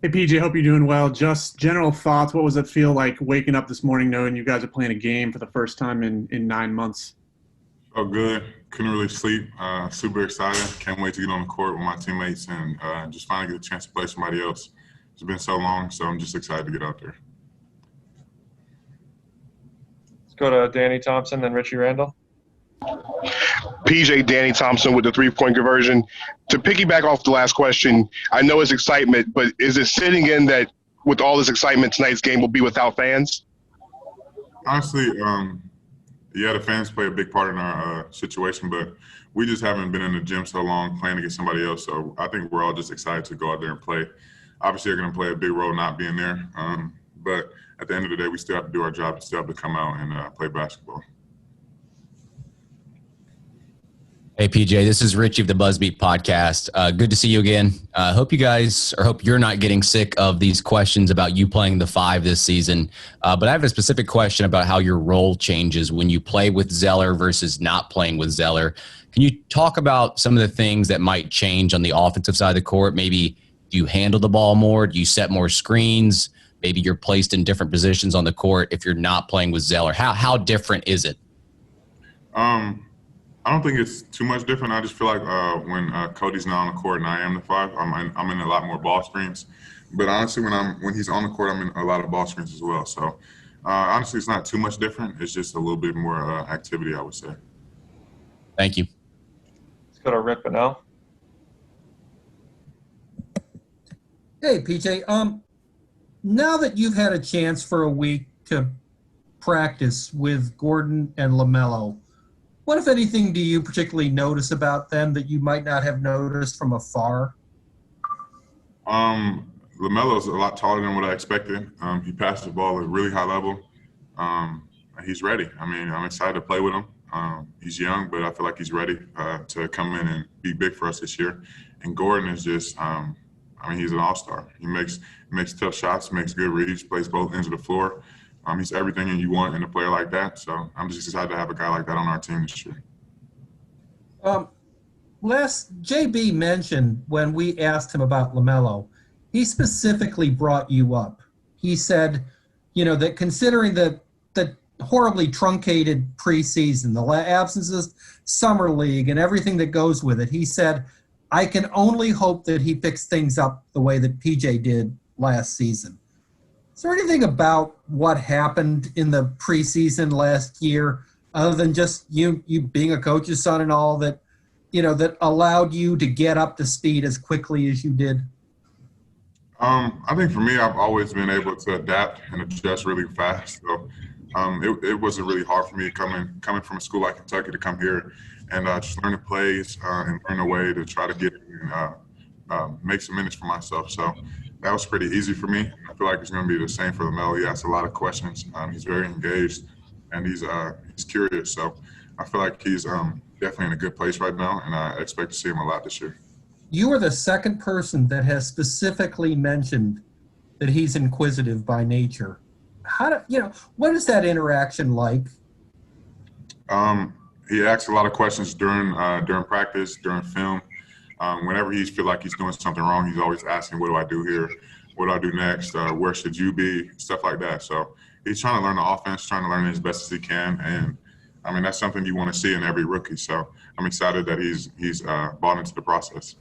Hey PJ, hope you're doing well. Just general thoughts. What was it feel like waking up this morning knowing you guys are playing a game for the first time in 9 months? Oh, good. Couldn't really sleep. Super excited. Can't wait to get on the court with my teammates and just finally get a chance to play somebody else. It's been so long, so I'm just excited to get out there. Let's go to Danny Thompson, then Richie Randall. PJ Danny Thompson with the 3-point conversion. To piggyback off the last question, I know it's excitement, but is it sitting in that with all this excitement, tonight's game will be without fans? Honestly, yeah, the fans play a big part in our situation, but we just haven't been in the gym so long playing against somebody else. So I think we're all just excited to go out there and play. Obviously, they're going to play a big role not being there, but at the end of the day, we still have to do our job to still have to come out and play basketball. Hey PJ, this is Richie of the Buzzbeat podcast. Good to see you again. Hope you're not getting sick of these questions about you playing the 5 this season. But I have a specific question about how your role changes when you play with Zeller versus not playing with Zeller. Can you talk about some of the things that might change on the offensive side of the court? Maybe do you handle the ball more? Do you set more screens? Maybe you're placed in different positions on the court if you're not playing with Zeller. How different is it? I don't think it's too much different. I just feel like when Cody's not on the court and I am the 5, I'm in a lot more ball screens. But honestly, when he's on the court, I'm in a lot of ball screens as well. So honestly, it's not too much different. It's just a little bit more activity, I would say. Thank you. Let's go to Rick Bonnell. Hey, PJ. Now that you've had a chance for a week to practice with Gordon and LaMelo, what, if anything, do you particularly notice about them that you might not have noticed from afar? LaMelo's a lot taller than what I expected. He passed the ball at a really high level. He's ready. I mean, I'm excited to play with him. He's young, but I feel like he's ready to come in and be big for us this year. And Gordon is just, he's an all-star. He makes tough shots, makes good reads, plays both ends of the floor. He's everything you want in a player like that. So I'm just excited to have a guy like that on our team this year. JB mentioned when we asked him about LaMelo, he specifically brought you up. He said, that considering the horribly truncated preseason, the absence of summer league and everything that goes with it, he said, I can only hope that he picks things up the way that PJ did last season. Is there anything about what happened in the preseason last year, other than just you being a coach's son and all, that that allowed you to get up to speed as quickly as you did? I think for me, I've always been able to adapt and adjust really fast. So it wasn't really hard for me coming from a school like Kentucky to come here and just learn the plays and learn a way to try to get and make some minutes for myself. So that was pretty easy for me. I feel like it's going to be the same for LaMelo. He asks a lot of questions. He's very engaged, and he's curious. So I feel like he's definitely in a good place right now, and I expect to see him a lot this year. You are the second person that has specifically mentioned that he's inquisitive by nature. What is that interaction like? He asks a lot of questions during practice, during film. Whenever he feels like he's doing something wrong, he's always asking, what do I do here? What do I do next? Where should you be? Stuff like that. So he's trying to learn the offense, trying to learn it as best as he can. And, that's something you want to see in every rookie. So I'm excited that he's bought into the process.